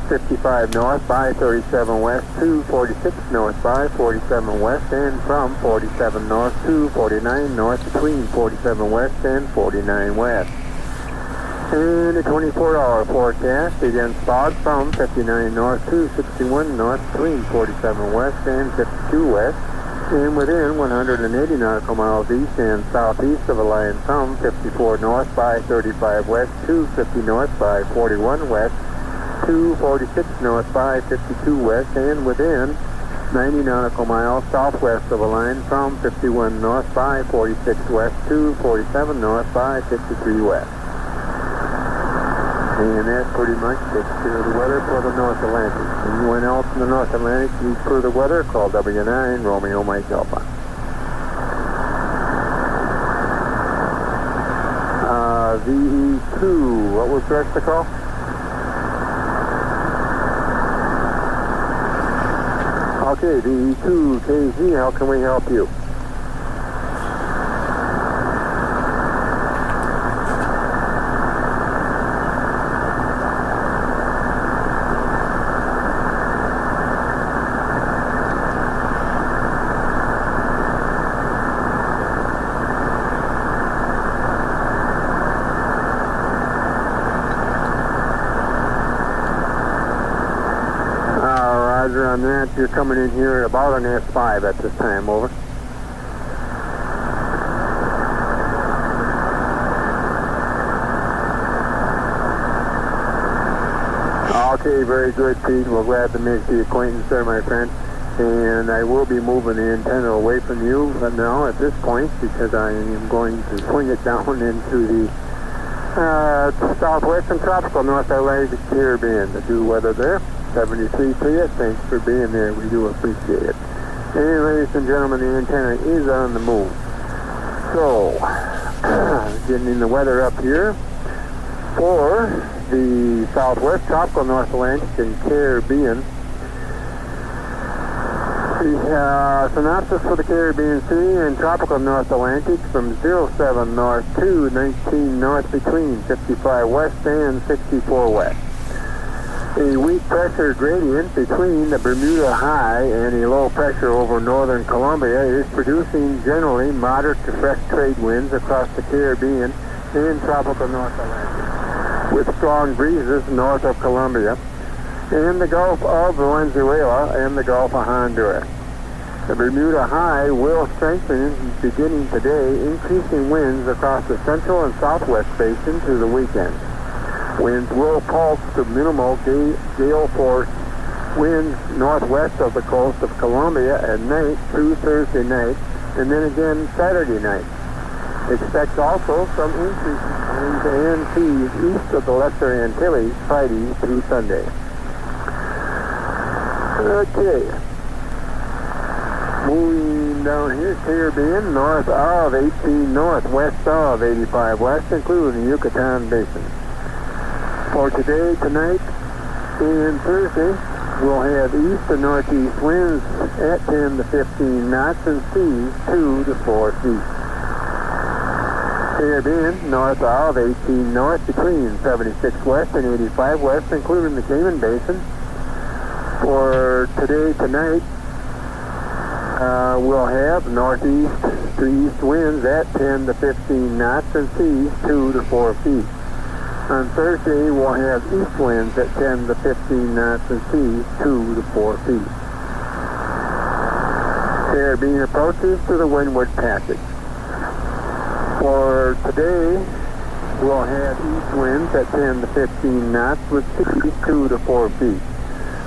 55 north by 37 west to 46 north by 47 west, and from 47 north to 49 north between 47 west and 49 west. And a 24-hour forecast, against fog from 59 north to 61 north between 47 west and 52 west, and within 180 nautical miles east and southeast of a line from 54 north by 35 west to 50 north by 41 west to 46 north by 52 west, and within 90 nautical miles southwest of a line from 51 north by 46 west to 47 north by 53 west. And that pretty much takes care of the weather for the North Atlantic. Anyone else in the North Atlantic needs further weather, call W9 Romeo Mike Alpha. VE2, what was the rest of the call? Okay, VE2 KZ, how can we help you? On that, you're coming in here at about an S5 at this time, over. Okay, very good, Pete. We're glad to make the acquaintance there, my friend. And I will be moving the antenna away from you now at this point, because I am going to swing it down into the southwestern tropical North Atlantic Caribbean. The due weather there. 73 to you. Thanks for being there. We do appreciate it. And ladies and gentlemen, the antenna is on the move. So, getting the weather up here for the southwest tropical North Atlantic and Caribbean. The synopsis for the Caribbean Sea and tropical North Atlantic from 07 north to 19 north between 55 west and 64 west. A weak pressure gradient between the Bermuda High and a low pressure over northern Colombia is producing generally moderate to fresh trade winds across the Caribbean and tropical North Atlantic, with strong breezes north of Colombia and the Gulf of Venezuela and the Gulf of Honduras. The Bermuda High will strengthen beginning today, increasing winds across the central and southwest basin through the weekend. Winds will pulse to minimal gale force winds northwest of the coast of Colombia at night through Thursday night, and then again Saturday night. Expect also some increasing winds and seas east of the Lesser Antilles Friday through Sunday. Okay. Moving down here, Caribbean, north of 18 north, west of 85 west, including the Yucatan Basin. For today, tonight, and Thursday, we'll have east to northeast winds at 10 to 15 knots and seas 2 to 4 feet. Caribbean, north of 18 north between 76 west and 85 west, including the Cayman Basin. For today, tonight, we'll have northeast to east winds at 10 to 15 knots and seas 2 to 4 feet. On Thursday, we'll have east winds at 10 to 15 knots and seas 2 to 4 feet. Caribbean approaches to the Windward Passage. For today, we'll have east winds at 10 to 15 knots with seas 2 to 4 feet.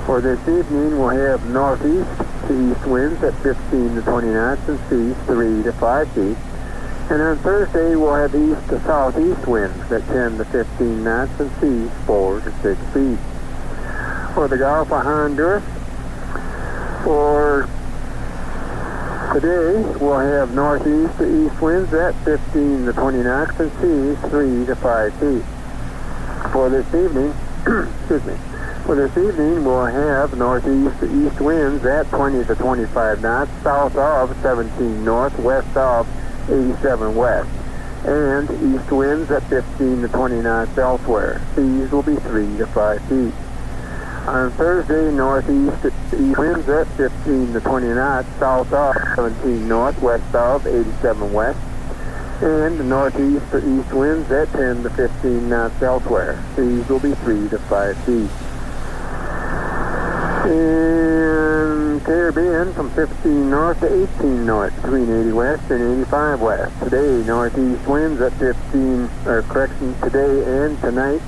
For this evening, we'll have northeast to east winds at 15 to 20 knots and seas 3 to 5 feet. And on Thursday, we'll have east to southeast winds at 10 to 15 knots and seas 4 to 6 feet. For the Gulf of Honduras, for today, we'll have northeast to east winds at 15 to 20 knots and seas 3 to 5 feet. For this evening, for this evening, we'll have northeast to east winds at 20 to 25 knots, south of 17 north, west of 87 west, and east winds at 15 to 20 knots elsewhere. Seas will be 3 to 5 feet. On Thursday, northeast east winds at 15 to 20 knots, south of 17 north, west of 87 west. And northeast to east winds at 10 to 15 knots elsewhere. Seas will be 3 to 5 feet. In Caribbean, from 15 north to 18 north, between 80 west and 85 west. Today, northeast winds at today and tonight.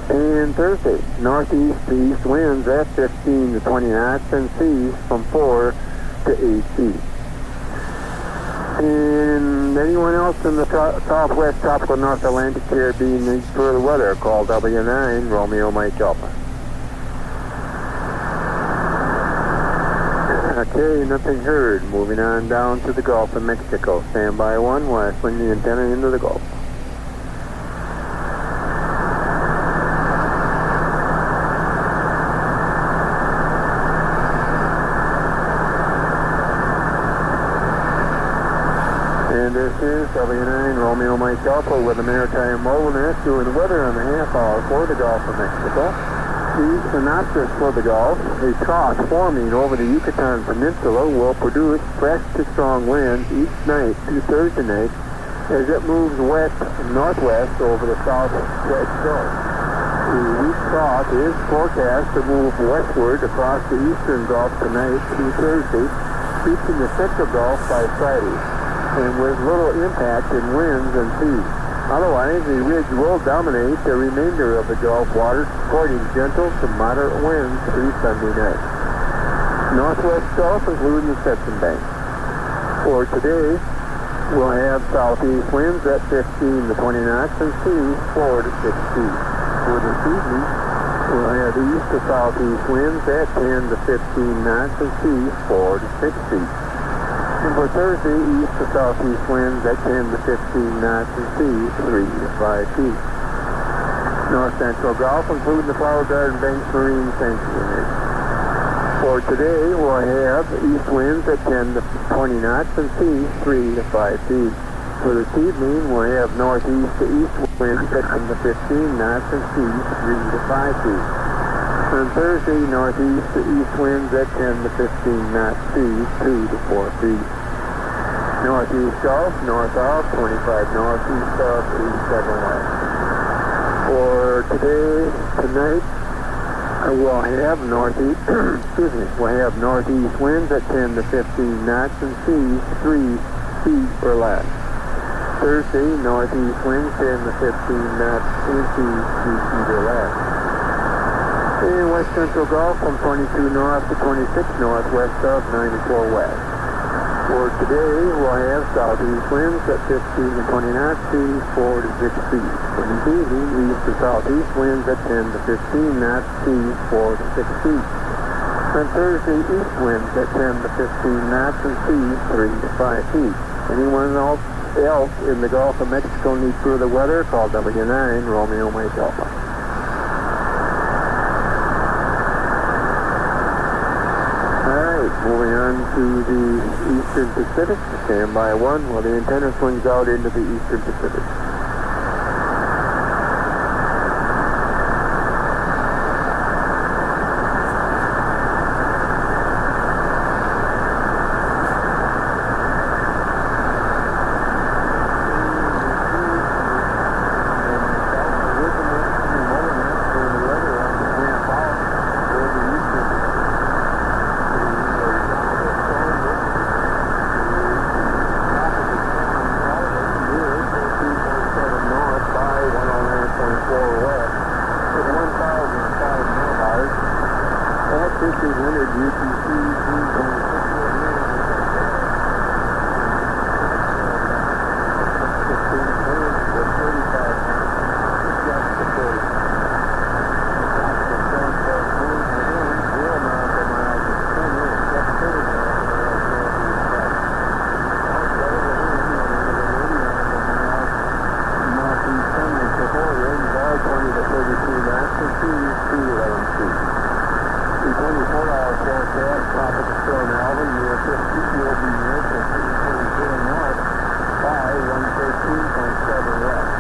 And Thursday, northeast to east winds at 15 to 20 knots and seas from 4 to 8 feet. And anyone else in the southwest tropical North Atlantic Caribbean needs further weather, call W9 Romeo Mike Alpha. Okay, nothing heard. Moving on down to the Gulf of Mexico. Stand by 1 while I swing the antenna into the Gulf. And this is W9 Romeo Mike Alpha with a Maritime mobile net doing weather on the half hour for the Gulf of Mexico. The synopsis for the Gulf: a trough forming over the Yucatan Peninsula will produce fresh to strong winds each night through Thursday night as it moves west and northwest over the southwest Gulf. The weak trough is forecast to move westward across the eastern Gulf tonight through Thursday, reaching the central Gulf by Friday, and with little impact in winds and seas. Otherwise, the ridge will dominate the remainder of the Gulf waters, supporting gentle to moderate winds through Sunday night. Northwest Gulf, including the Stetson Bank. For today, we'll have southeast winds at 15 to 20 knots and seas 4 to 6 feet. For this evening, we'll have east to southeast winds at 10 to 15 knots and seas 4 to 6 feet. And for Thursday, east to southeast winds at 10 to 15 knots and seas 3 to 5 feet. North Central Gulf, including the Flower Garden Banks Marine Sanctuary. For today, we'll have east winds at 10 to 20 knots and seas 3 to 5 feet. For this evening, we'll have northeast to east winds at 10 to 15 knots and seas 3 to 5 feet. On Thursday, northeast to east winds at 10 to 15 knots, seas 2 to 4 feet. Northeast Gulf, north of 25 north, east of 87 west. For today, tonight, we'll have northeast, we'll have northeast winds at 10 to 15 knots and seas 3 feet or less. Thursday, northeast winds 10 to 15 knots and seas 3 feet or less. In West Central Gulf from 22 north to 26 north, west of 94 west. For today, we'll have southeast winds at 15 to 20 knots, seas 4 to 6 feet. For this evening, east to southeast winds at 10 to 15 knots, seas 4 to 6 feet. On Thursday, east winds at 10 to 15 knots and seas 3 to 5 feet. Anyone else in the Gulf of Mexico need further weather, call W9 Romeo Mike Alpha. Moving on to the Eastern Pacific, stand by 1 while the antenna swings out into the Eastern Pacific. Will be north of 3.0 north by 113.7 west.